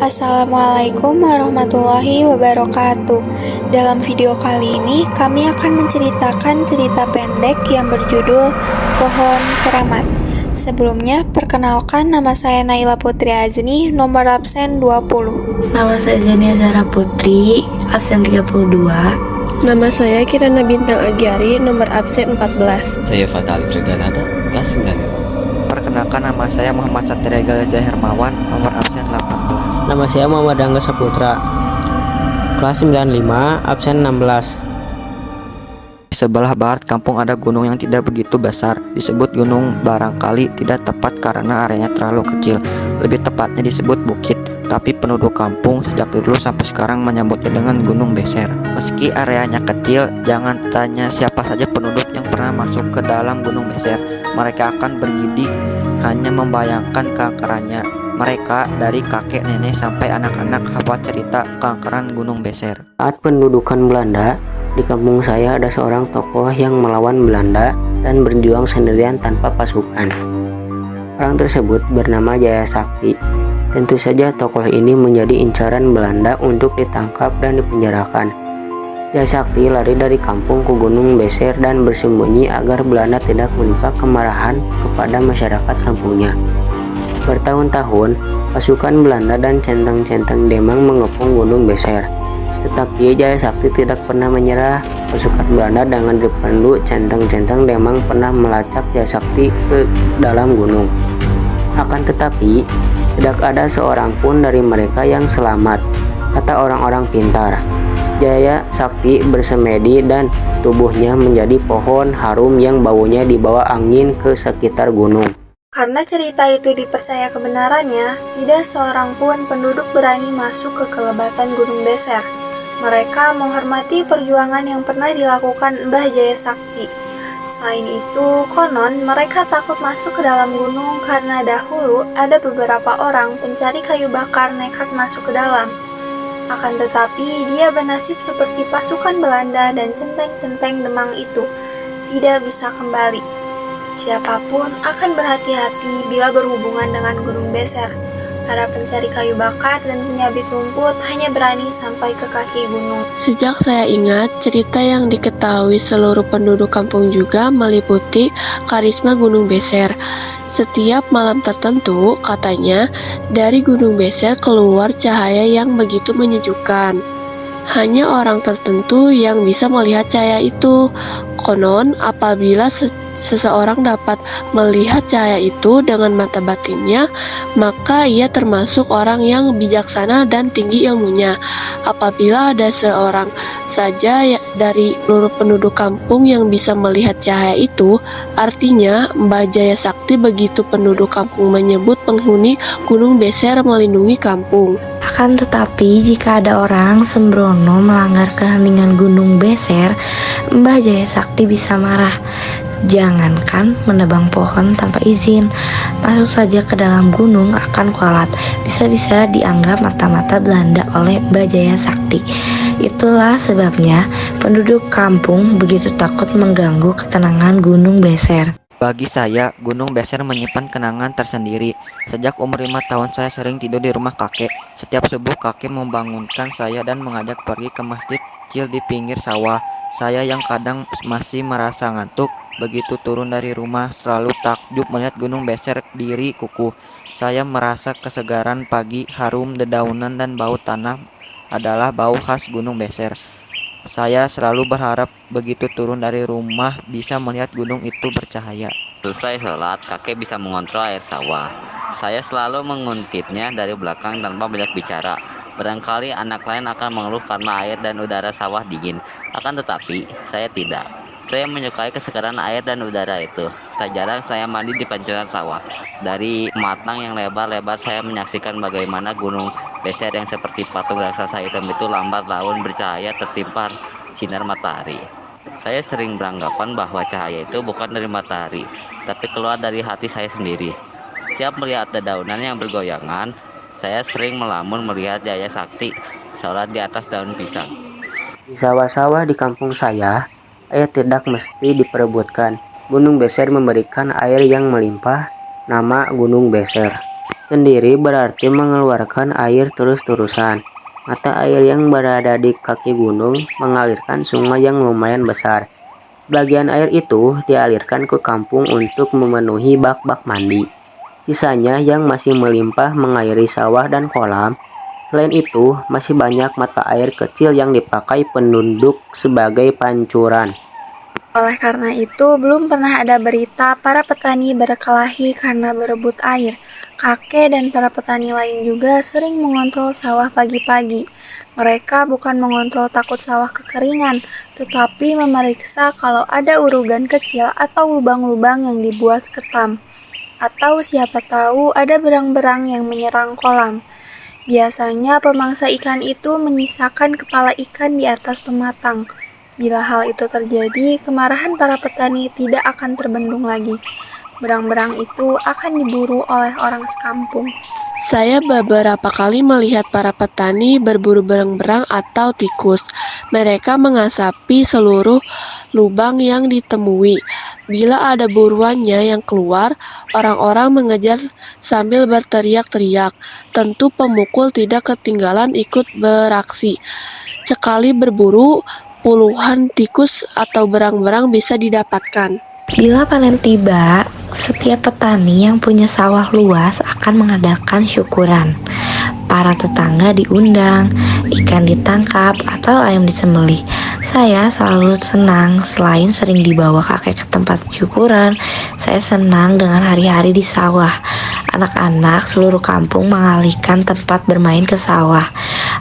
Assalamualaikum warahmatullahi wabarakatuh. Dalam video kali ini, kami akan menceritakan cerita pendek yang berjudul Pohon Keramat. Sebelumnya, perkenalkan nama saya Naila Putri Azni, nomor absen 20. Nama saya Zenia Zara Putri, absen 32. Nama saya Kirana Bintang Agiari, nomor absen 14. Saya Fatali Preganada, kelas 95. Perkenalkan, nama saya Muhammad Satria Galaja Hermawan, nomor absen 18. Nama saya Muhammad Angga Saputra, kelas 95, absen 16. Di sebelah barat kampung ada gunung yang tidak begitu besar. Disebut gunung barangkali tidak tepat karena areanya terlalu kecil. Lebih tepatnya disebut bukit. Tapi penduduk kampung sejak dulu sampai sekarang menyebutnya dengan Gunung Beser. Meski areanya kecil, jangan tanya siapa saja penduduk yang pernah masuk ke dalam Gunung Beser. Mereka akan bergidik hanya membayangkan keangkerannya. Mereka dari kakek nenek sampai anak-anak hafal cerita keangkeran Gunung Beser. Saat pendudukan Belanda, di kampung saya ada seorang tokoh yang melawan Belanda dan berjuang sendirian tanpa pasukan. Orang tersebut bernama Jaya Sakti. Tentu saja tokoh ini menjadi incaran Belanda untuk ditangkap dan dipenjarakan. Jaya Sakti lari dari kampung ke Gunung Beser dan bersembunyi agar Belanda tidak menimpa kemarahan kepada masyarakat kampungnya. Bertahun-tahun, pasukan Belanda dan centang-centang Demang mengepung Gunung Beser. Tetapi Jaya Sakti tidak pernah menyerah. Pasukan Belanda dengan dipandu centang-centang Demang pernah melacak Jaya Sakti ke dalam gunung. Akan tetapi, tidak ada seorang pun dari mereka yang selamat, kata orang-orang pintar. Jaya Sakti bersemedi dan tubuhnya menjadi pohon harum yang baunya dibawa angin ke sekitar gunung. Karena cerita itu dipercaya kebenarannya, tidak seorang pun penduduk berani masuk ke kelebatan Gunung Beser. Mereka menghormati perjuangan yang pernah dilakukan Mbah Jaya Sakti. Selain itu, konon mereka takut masuk ke dalam gunung karena dahulu ada beberapa orang pencari kayu bakar nekat masuk ke dalam. Akan tetapi, dia bernasib seperti pasukan Belanda dan centeng-centeng Demang itu, tidak bisa kembali. Siapapun akan berhati-hati bila berhubungan dengan Gunung Beser. Para pencari kayu bakar dan penyabit rumput hanya berani sampai ke kaki gunung. Sejak saya ingat, cerita yang diketahui seluruh penduduk kampung juga meliputi karisma Gunung Beser. Setiap malam tertentu, katanya, dari Gunung Beser keluar cahaya yang begitu menyejukkan. Hanya orang tertentu yang bisa melihat cahaya itu. Konon, apabila seseorang dapat melihat cahaya itu dengan mata batinnya, maka ia termasuk orang yang bijaksana dan tinggi ilmunya. Apabila ada seorang saja dari seluruh penduduk kampung yang bisa melihat cahaya itu, artinya Mbah Jaya Sakti begitu penduduk kampung menyebut penghuni Gunung Beser melindungi kampung. Akan tetapi, jika ada orang sembrono melanggar keheningan Gunung Beser, Mbah Jaya Sakti bisa marah. Jangankan menebang pohon tanpa izin, masuk saja ke dalam gunung akan kualat. Bisa-bisa dianggap mata-mata Belanda oleh Mbah Jaya Sakti. Itulah sebabnya penduduk kampung begitu takut mengganggu ketenangan Gunung Beser. Bagi saya, Gunung Beser menyimpan kenangan tersendiri. Sejak umur 5 tahun saya sering tidur di rumah kakek. Setiap subuh kakek membangunkan saya dan mengajak pergi ke masjid kecil di pinggir sawah. Saya yang kadang masih merasa ngantuk, begitu turun dari rumah selalu takjub melihat Gunung Beser diri kukuh. Saya merasa kesegaran pagi, harum dedaunan dan bau tanah adalah bau khas Gunung Beser. Saya selalu berharap begitu turun dari rumah bisa melihat gunung itu bercahaya. Selesai sholat, kakek bisa mengontrol air sawah. Saya selalu menguntitnya dari belakang tanpa banyak bicara. Barangkali anak lain akan mengeluh karena air dan udara sawah dingin. Akan tetapi, saya tidak. Saya menyukai kesegaran air dan udara itu. Tak jarang saya mandi di pancuran sawah. Dari matang yang lebar-lebar saya menyaksikan bagaimana Gunung Beser yang seperti patung raksasa hitam itu lambat laun bercahaya tertimpa sinar matahari. Saya sering beranggapan bahwa cahaya itu bukan dari matahari, tapi keluar dari hati saya sendiri. Setiap melihat dedaunan yang bergoyangan, saya sering melamun melihat Jaya Sakti sholat di atas daun pisang. Di sawah-sawah di kampung saya, air tidak mesti diperebutkan. Gunung Beser memberikan air yang melimpah, nama Gunung Beser. Sendiri berarti mengeluarkan air terus-terusan. Mata air yang berada di kaki gunung mengalirkan sungai yang lumayan besar. Bagian air itu dialirkan ke kampung untuk memenuhi bak-bak mandi. Sisanya yang masih melimpah mengairi sawah dan kolam. Selain itu, masih banyak mata air kecil yang dipakai penduduk sebagai pancuran. Oleh karena itu, belum pernah ada berita para petani berkelahi karena berebut air. Kakek dan para petani lain juga sering mengontrol sawah pagi-pagi. Mereka bukan mengontrol takut sawah kekeringan, tetapi memeriksa kalau ada urugan kecil atau lubang-lubang yang dibuat ketam. Atau siapa tahu ada berang-berang yang menyerang kolam. Biasanya pemangsa ikan itu menyisakan kepala ikan di atas pematang. Bila hal itu terjadi, kemarahan para petani tidak akan terbendung lagi. Berang-berang itu akan diburu oleh orang sekampung. Saya beberapa kali melihat para petani berburu berang-berang atau tikus. Mereka mengasapi seluruh lubang yang ditemui. Bila ada buruannya yang keluar, orang-orang mengejar sambil berteriak-teriak. Tentu pemukul tidak ketinggalan ikut beraksi. Sekali berburu, puluhan tikus atau berang-berang bisa didapatkan. Bila panen tiba, setiap petani yang punya sawah luas akan mengadakan syukuran. Para tetangga diundang, ikan ditangkap, atau ayam disembelih. Saya selalu senang, selain sering dibawa kakek ke tempat syukuran, saya senang dengan hari-hari di sawah. Anak-anak seluruh kampung mengalihkan tempat bermain ke sawah.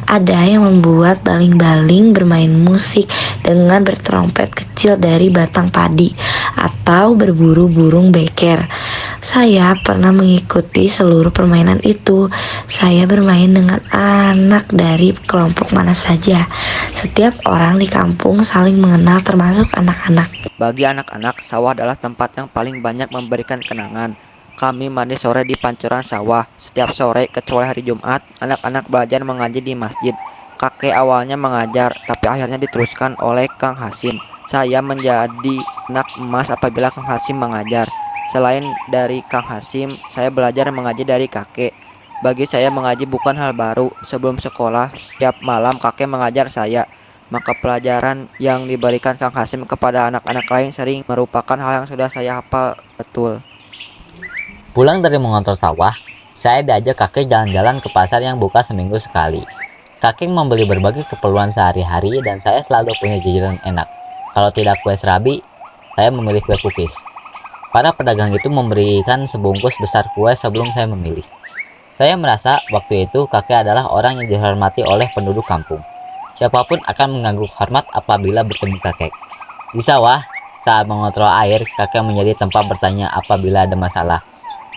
Ada yang membuat baling-baling bermain musik dengan bertrompet kecil dari batang padi atau berburu burung beker. Saya pernah mengikuti seluruh permainan itu. Saya bermain dengan anak dari kelompok mana saja. Setiap orang di kampung saling mengenal termasuk anak-anak. Bagi anak-anak, sawah adalah tempat yang paling banyak memberikan kenangan. Kami mandi sore di pancuran sawah. Setiap sore, kecuali hari Jumat, anak-anak belajar mengaji di masjid. Kakek awalnya mengajar, tapi akhirnya diteruskan oleh Kang Hasim. Saya menjadi anak emas apabila Kang Hasim mengajar. Selain dari Kang Hasim, saya belajar mengaji dari kakek. Bagi saya mengaji bukan hal baru. Sebelum sekolah, setiap malam kakek mengajar saya. Maka pelajaran yang diberikan Kang Hasim kepada anak-anak lain sering merupakan hal yang sudah saya hafal betul. Pulang dari mengontrol sawah, saya diajak kakek jalan-jalan ke pasar yang buka seminggu sekali. Kakek membeli berbagai keperluan sehari-hari dan saya selalu punya jajanan enak. Kalau tidak kue serabi, saya memilih kue cookies. Para pedagang itu memberikan sebungkus besar kue sebelum saya memilih. Saya merasa waktu itu kakek adalah orang yang dihormati oleh penduduk kampung. Siapapun akan mengganggu hormat apabila bertemu kakek. Di sawah, saat mengontrol air, kakek menjadi tempat bertanya apabila ada masalah.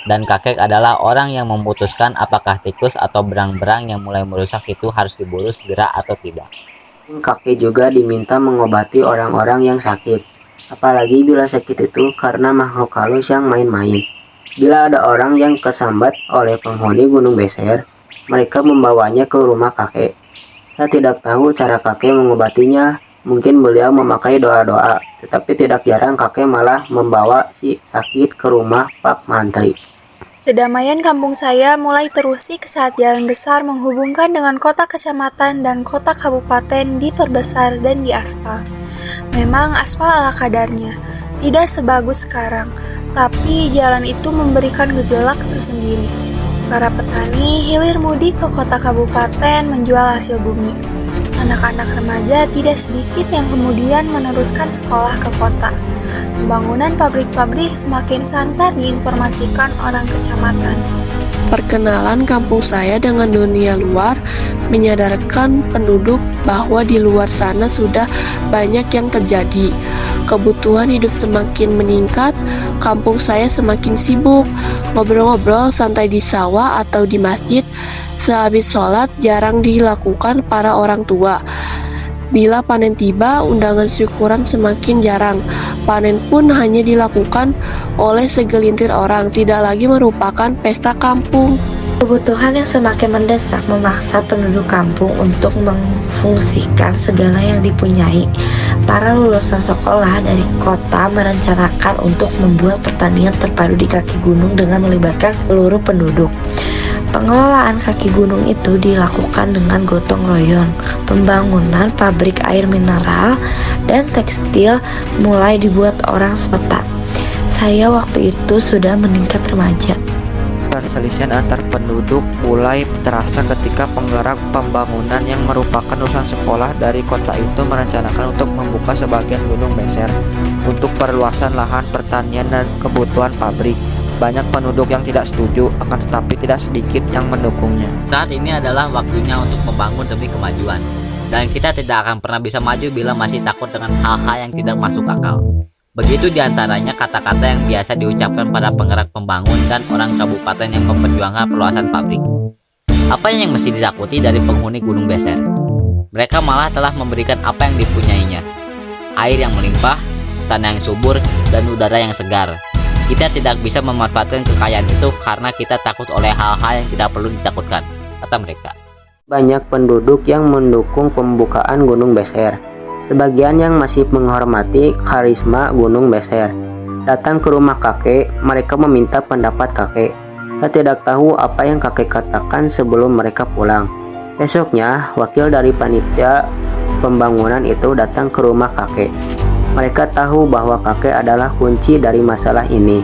Dan kakek adalah orang yang memutuskan apakah tikus atau berang-berang yang mulai merusak itu harus diburu segera atau tidak. Kakek juga diminta mengobati orang-orang yang sakit. Apalagi bila sakit itu karena makhluk halus yang main-main. Bila ada orang yang kesambat oleh penghuni Gunung Beser, mereka membawanya ke rumah kakek. Saya tidak tahu cara kakek mengobatinya. Mungkin beliau memakai doa-doa, tetapi tidak jarang kakek malah membawa si sakit ke rumah Pak Mantri. Kedamaian kampung saya mulai terusik saat jalan besar menghubungkan dengan kota kecamatan dan kota kabupaten diperbesar dan diaspal. Memang aspal ala kadarnya, tidak sebagus sekarang, tapi jalan itu memberikan gejolak tersendiri. Para petani hilir mudik ke kota kabupaten menjual hasil bumi. Anak-anak remaja tidak sedikit yang kemudian meneruskan sekolah ke kota. Pembangunan pabrik-pabrik semakin santer diinformasikan orang kecamatan. Perkenalan kampung saya dengan dunia luar menyadarkan penduduk bahwa di luar sana sudah banyak yang terjadi. Kebutuhan hidup semakin meningkat, kampung saya semakin sibuk. Ngobrol-ngobrol santai di sawah atau di masjid sehabis sholat jarang dilakukan para orang tua. Bila panen tiba, undangan syukuran semakin jarang. Panen pun hanya dilakukan oleh segelintir orang, tidak lagi merupakan pesta kampung. Kebutuhan yang semakin mendesak memaksa penduduk kampung untuk memfungsikan segala yang dipunyai. Para lulusan sekolah dari kota merencanakan untuk membuat pertanian terpadu di kaki gunung dengan melibatkan seluruh penduduk. Pengelolaan kaki gunung itu dilakukan dengan gotong royong. Pembangunan pabrik air mineral dan tekstil mulai dibuat orang kota. Saya waktu itu sudah meningkat remaja. Perselisihan antar penduduk mulai terasa ketika penggerak pembangunan yang merupakan lulusan sekolah dari kota itu merencanakan untuk membuka sebagian gunung beser untuk perluasan lahan pertanian dan kebutuhan pabrik. Banyak penduduk yang tidak setuju, akan tetapi tidak sedikit yang mendukungnya. Saat ini adalah waktunya untuk membangun demi kemajuan. Dan kita tidak akan pernah bisa maju bila masih takut dengan hal-hal yang tidak masuk akal. Begitu diantaranya kata-kata yang biasa diucapkan pada penggerak pembangun dan orang kabupaten yang memperjuangkan perluasan pabrik. Apa yang mesti ditakuti dari penghuni Gunung Beser? Mereka malah telah memberikan apa yang dipunyainya. Air yang melimpah, tanah yang subur, dan udara yang segar. Kita tidak bisa memanfaatkan kekayaan itu karena kita takut oleh hal-hal yang tidak perlu ditakutkan, kata mereka. Banyak penduduk yang mendukung pembukaan Gunung Beser. Sebagian yang masih menghormati karisma Gunung Beser. Datang ke rumah kakek, mereka meminta pendapat kakek. Saya tidak tahu apa yang kakek katakan sebelum mereka pulang. Besoknya, wakil dari panitia pembangunan itu datang ke rumah kakek. Mereka tahu bahwa kakek adalah kunci dari masalah ini.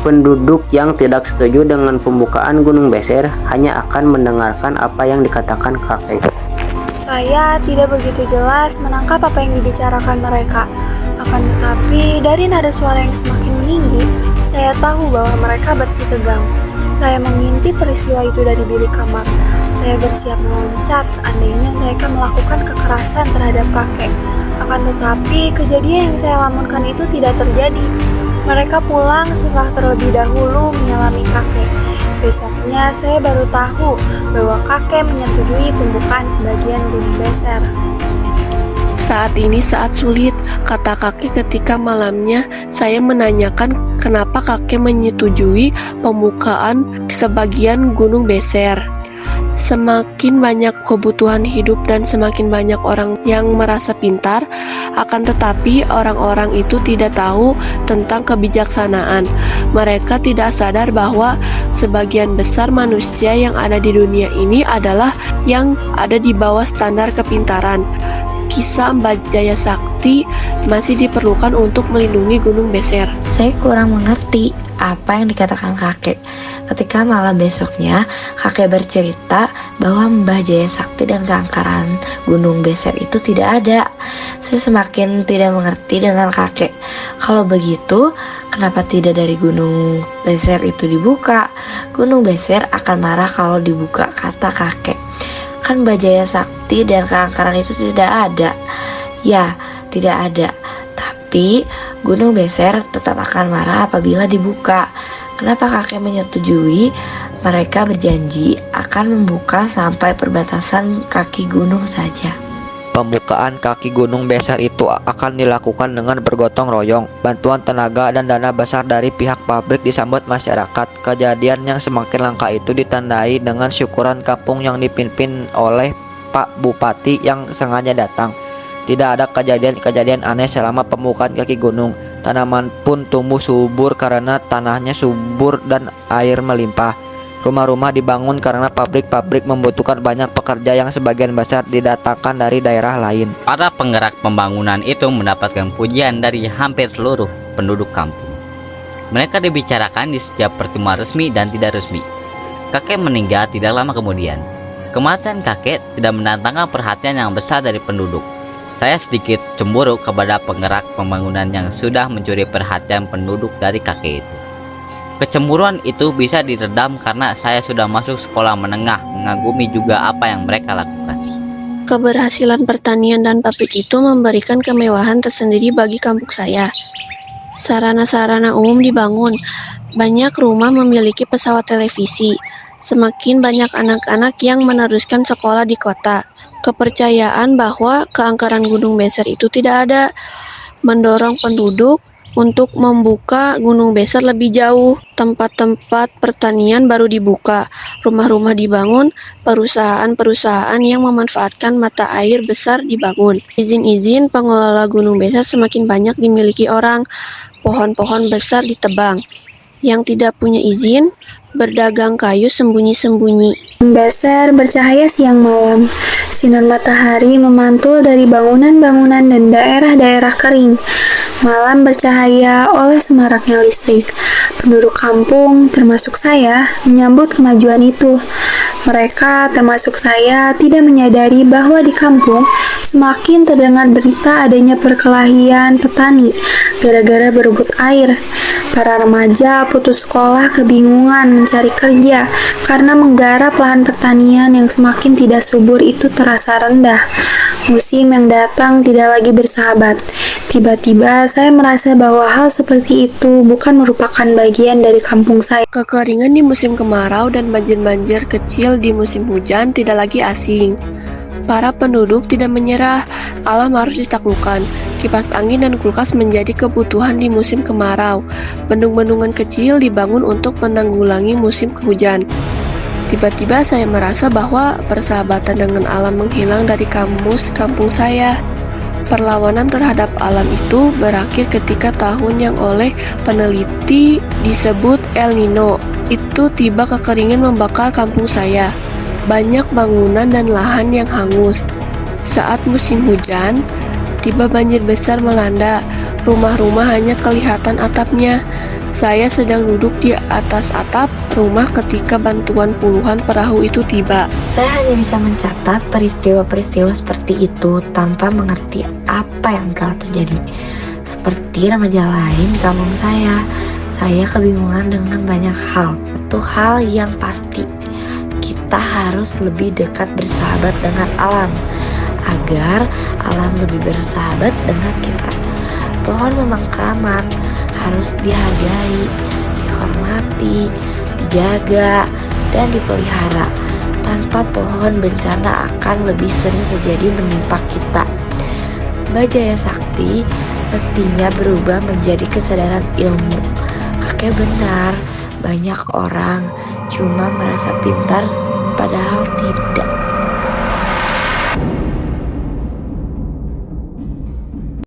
Penduduk yang tidak setuju dengan pembukaan Gunung Beser hanya akan mendengarkan apa yang dikatakan kakek. Saya tidak begitu jelas menangkap apa yang dibicarakan mereka. Akan tetapi, dari nada suara yang semakin meninggi, saya tahu bahwa mereka bersitegang. Saya mengintip peristiwa itu dari bilik kamar. Saya bersiap meloncat seandainya mereka melakukan kekerasan terhadap kakek. Akan tetapi, kejadian yang saya lamunkan itu tidak terjadi. Mereka pulang setelah terlebih dahulu menyelami kakek. Besoknya saya baru tahu bahwa kakek menyetujui pembukaan sebagian Gunung Beser. Saat ini saat sulit, kata kakek ketika malamnya saya menanyakan kenapa kakek menyetujui pembukaan sebagian Gunung Beser. Semakin banyak kebutuhan hidup dan semakin banyak orang yang merasa pintar, akan tetapi orang-orang itu tidak tahu tentang kebijaksanaan. Mereka tidak sadar bahwa sebagian besar manusia yang ada di dunia ini adalah yang ada di bawah standar kepintaran. Kisah Mbak Jaya Sakti masih diperlukan untuk melindungi Gunung Beser. Saya kurang mengerti apa yang dikatakan kakek. Ketika malam besoknya, kakek bercerita bahwa Mbah Jaya Sakti dan keangkaran Gunung Beser itu tidak ada. Saya semakin tidak mengerti dengan kakek. Kalau begitu, kenapa tidak dari Gunung Beser itu dibuka? Gunung Beser akan marah kalau dibuka, kata kakek. Kan Mbah Jaya Sakti dan keangkaran itu tidak ada. Ya, tidak ada. Tapi Gunung Beser tetap akan marah apabila dibuka. Kenapa kakek menyetujui? Mereka berjanji akan membuka sampai perbatasan kaki gunung saja. Pembukaan kaki Gunung Beser itu akan dilakukan dengan bergotong royong. Bantuan tenaga dan dana besar dari pihak pabrik disambut masyarakat. Kejadian yang semakin langka itu ditandai dengan syukuran kampung yang dipimpin oleh Pak Bupati yang sengaja datang. Tidak ada kejadian-kejadian aneh selama pembukaan kaki gunung. Tanaman pun tumbuh subur karena tanahnya subur dan air melimpah. Rumah-rumah dibangun karena pabrik-pabrik membutuhkan banyak pekerja yang sebagian besar didatangkan dari daerah lain. Para penggerak pembangunan itu mendapatkan pujian dari hampir seluruh penduduk kampung. Mereka dibicarakan di setiap pertemuan resmi dan tidak resmi. Kakek meninggal tidak lama kemudian. Kematian kakek tidak mendatangkan perhatian yang besar dari penduduk. Saya sedikit cemburu kepada penggerak pembangunan yang sudah mencuri perhatian penduduk dari kakek itu. Kecemburuan itu bisa diredam karena saya sudah masuk sekolah menengah, mengagumi juga apa yang mereka lakukan. Keberhasilan pertanian dan pabrik itu memberikan kemewahan tersendiri bagi kampung saya. Sarana-sarana umum dibangun. Banyak rumah memiliki pesawat televisi. Semakin banyak anak-anak yang meneruskan sekolah di kota. Kepercayaan bahwa keangkaran Gunung Beser itu tidak ada, mendorong penduduk untuk membuka Gunung Beser lebih jauh. Tempat-tempat pertanian baru dibuka, rumah-rumah dibangun, perusahaan-perusahaan yang memanfaatkan mata air besar dibangun. Izin-izin pengelola Gunung Beser semakin banyak dimiliki orang, pohon-pohon besar ditebang. Yang tidak punya izin, berdagang kayu sembunyi-sembunyi. Gunung Beser bercahaya siang malam. Sinar matahari memantul dari bangunan-bangunan dan daerah-daerah kering. Malam bercahaya oleh semaraknya listrik. Penduduk kampung, termasuk saya, menyambut kemajuan itu. Mereka, termasuk saya, tidak menyadari bahwa di kampung semakin terdengar berita adanya perkelahian petani gara-gara berebut air. Para remaja putus sekolah kebingungan mencari kerja karena menggarap lahan pertanian yang semakin tidak subur itu terasa rendah. Musim yang datang tidak lagi bersahabat. Tiba-tiba saya merasa bahwa hal seperti itu bukan merupakan bagian dari kampung saya. Kekeringan di musim kemarau dan banjir-banjir kecil di musim hujan tidak lagi asing. Para penduduk tidak menyerah, alam harus ditaklukkan. Kipas angin dan kulkas menjadi kebutuhan di musim kemarau. Bendung-bendungan kecil dibangun untuk menanggulangi musim kehujan. Tiba-tiba saya merasa bahwa persahabatan dengan alam menghilang dari kamus kampung saya. Perlawanan terhadap alam itu berakhir ketika tahun yang oleh peneliti disebut El Nino. Itu tiba kekeringan membakar kampung saya. Banyak bangunan dan lahan yang hangus. Saat musim hujan, tiba banjir besar melanda. Rumah-rumah hanya kelihatan atapnya. Saya sedang duduk di atas atap rumah ketika bantuan puluhan perahu itu tiba. Saya hanya bisa mencatat peristiwa-peristiwa seperti itu tanpa mengerti apa yang telah terjadi. Seperti remaja lain di kampung saya kebingungan dengan banyak hal. Satu hal yang pasti, kita harus lebih dekat bersahabat dengan alam agar alam lebih bersahabat dengan kita. Pohon memang keramat, harus dihargai, dihormati, dijaga, dan dipelihara. Tanpa pohon, bencana akan lebih sering terjadi menimpa kita. Mbak Jaya Sakti mestinya berubah menjadi kesadaran ilmu. Kakek benar, banyak orang cuma merasa pintar padahal tidak.